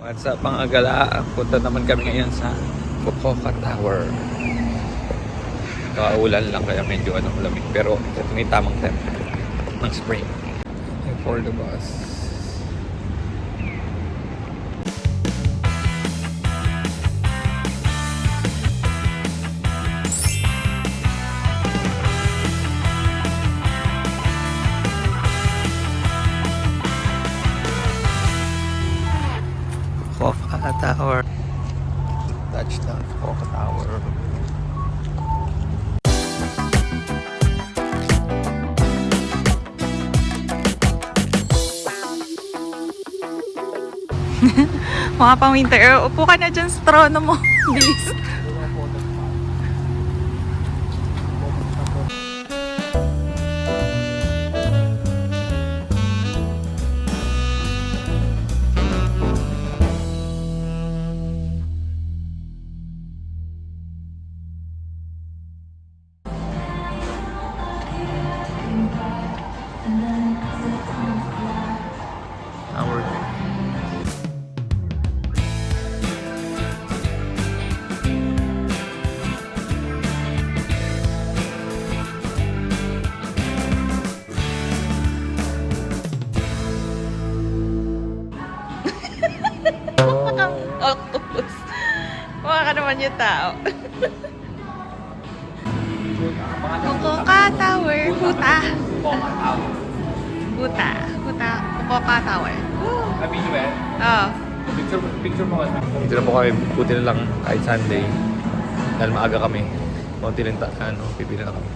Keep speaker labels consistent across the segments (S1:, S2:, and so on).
S1: At sa Pangagala, punta naman kami ngayon sa Fukuoka Tower. Kaulan lang kaya medyo lamig. Pero ito may tamang temp ng spring. And for the bus. Fukuoka Tower. Touchdown, Fukuoka Tower.
S2: Mga pang winter. Upo ka na dyan sa trono mo. Bilis.
S1: Tower.
S2: Octopus. Mukha ka naman yung tao. Fukuoka Tower. Huta. Huta. Huta. Fukuoka Tower. Oh.
S1: Dito na po kami, buti na lang kahit Sunday. Dahil maaga kami. Konti lang pipili na kami.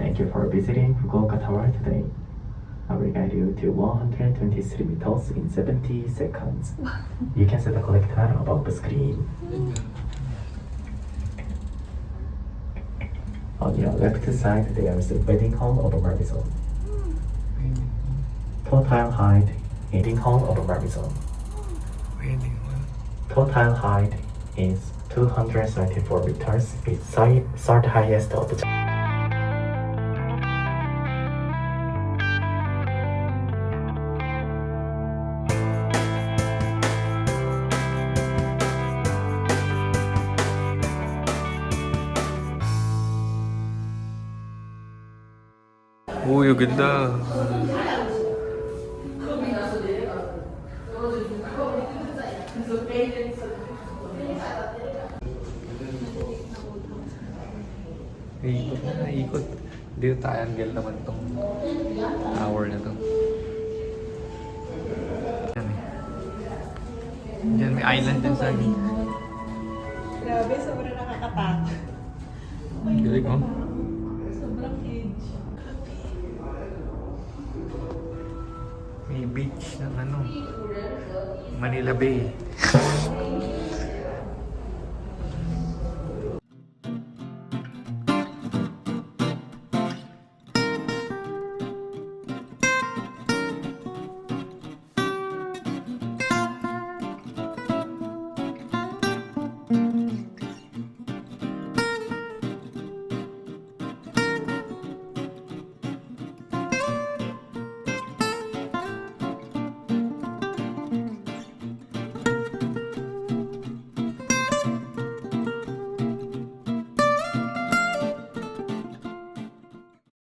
S3: Thank you for visiting Fukuoka Tower today. I will guide you to 123 meters in 70 seconds. You can see the collector above the screen. On your left side, there is a wedding hall of Marbison. Total height, wedding hall of Marbison. Total height is 234 meters. It's third highest of the
S1: Uy, ang ganda. Ikot na, ikot. Dito triangle naman tong tower na to. Diyan may island din sa akin.
S2: Grabe, sobrang nakakatakot.
S1: Galing oh.
S2: Sobrang edge.
S1: May beach ng Manila Bay.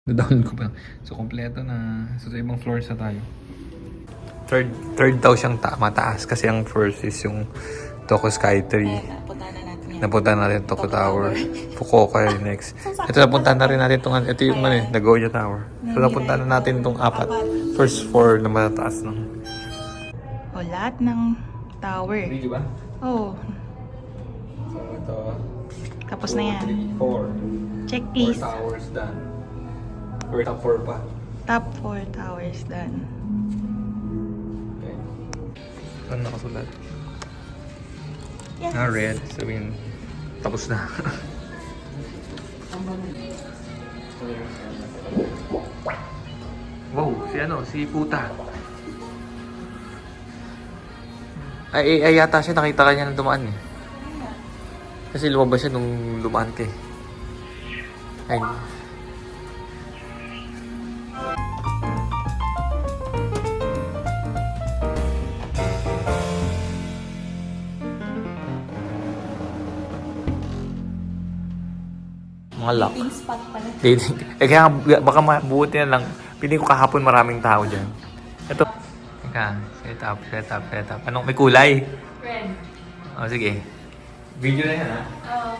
S1: Na-down ko pa. So, kompleto na. So, sa ibang floors na tayo. Third daw siyang mataas kasi ang first is yung Tokyo Sky Tree. Napunta na natin Tokyo Tower. Fukuoka yung next. Ito napunta na rin natin itong, ito yung Nagoya Tower. So, napunta na natin itong apat. First four na mataas ng.
S2: O, lahat ng tower.
S1: Di ba?
S2: Oh,
S1: So, ito.
S2: tapos na yan.
S1: 4.
S2: Check
S1: 4
S2: please.
S1: towers done. Or top 4 pa.
S2: Top 4 towers done.
S1: Okay. Saan nakasulat?
S2: Yes.
S1: Red. Sabihin, tapos na. Wow, si Puta. Ay yata siya, nakita ka niya nang dumaan eh. Kasi lumabas siya nung dumaan ka eh. Ay. Mga lock.
S2: Dating spot pala.
S1: Dating. Eh kaya baka mabuti na lang. Piling ko kahapon maraming tao dyan. Ito. Teka, set up. Anong may kulay?
S2: Red.
S1: O sige. Video na yan ha?
S2: Oo.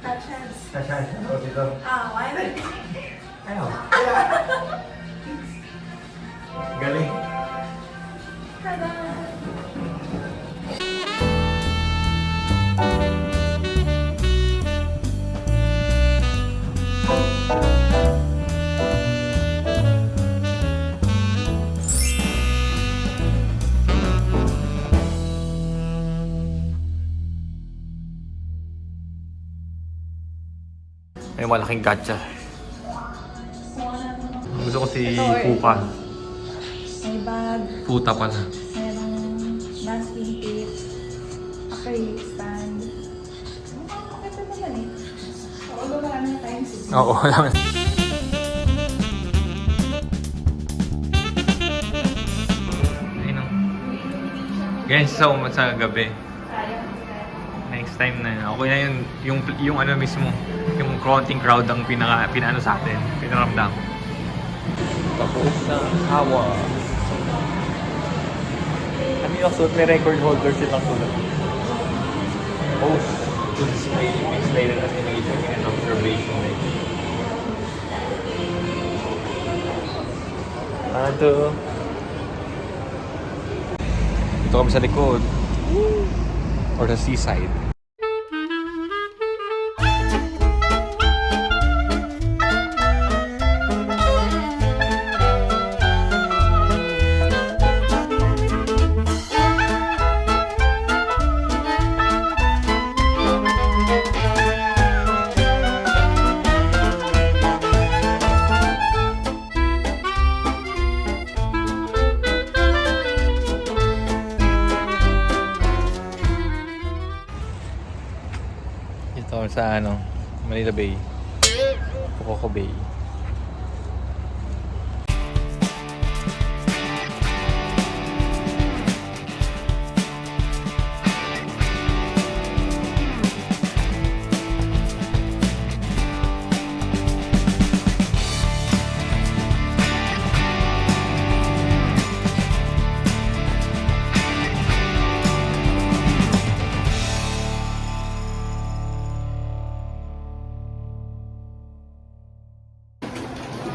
S2: Touch hands.
S1: Sasya. O dito.
S2: Why not?
S1: Ayaw. Galing.
S2: Tada!
S1: May malaking gacha. Gusto ko si Puka.
S2: May bag.
S1: Puta pala.
S2: Merong masking tape. Acrylic stand. Maganda naman eh. Although maraming times eh.
S1: Oo, alam mo. Ayun o. Guys, sa gabi. Next time na. Okay na yung ano mismo. Yung konting crowd ang pinaano sa atin. Pinaramdam. Tapos sa hawa. Ano yung suit? May record holder silang sulat. Post to display image later as imaging and observation later. Ito. Ito kami sa likod. Or sa seaside. Ito sa Manila Bay. Pococo Bay.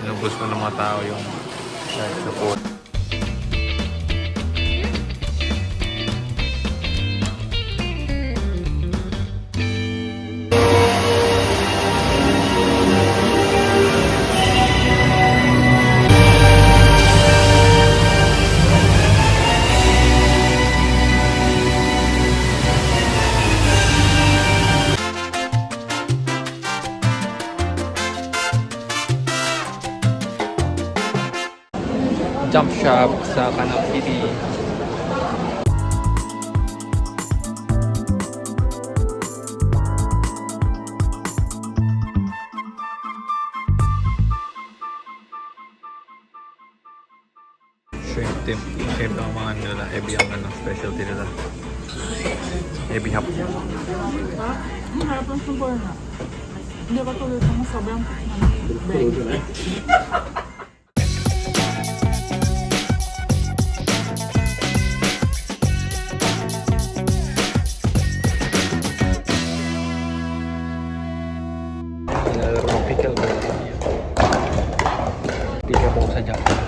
S1: Inubos ko ng mga tao yung support. Jump shop sa Canal City. Shrimp ang mga nila. Ebi ang specialty nila. Ebi hap.
S2: Harap lang sa bar na. Hindi ka tuloy ng sobrang break.
S1: Pickle ba? Pickle po sa Japan.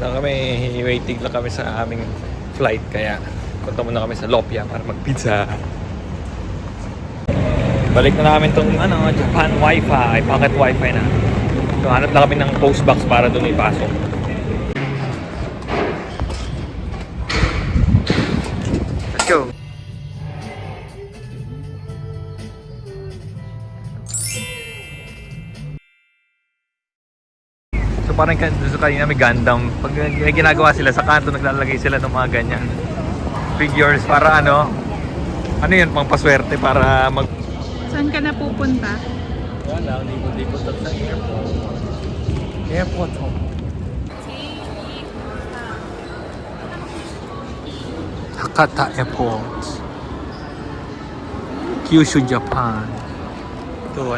S1: na kami, waiting lang kami sa aming flight. Kaya punta muna kami sa Lopia para mag-pizza. Balik na namin tong Japan Wi-Fi, pocket Wi-Fi na. So hanap na kami ng post box para doon ipasok. Let's go! So parang sa kanina may Gundam. Pag may ginagawa sila sa kanto, naglalagay sila ng mga ganyan figures para ano yun, pang paswerte para mag...
S2: Saan ka na pupunta?
S1: Wala, hindi ko sa airport. Airport ho. Hakata Airport. Kyushu, Japan. Ito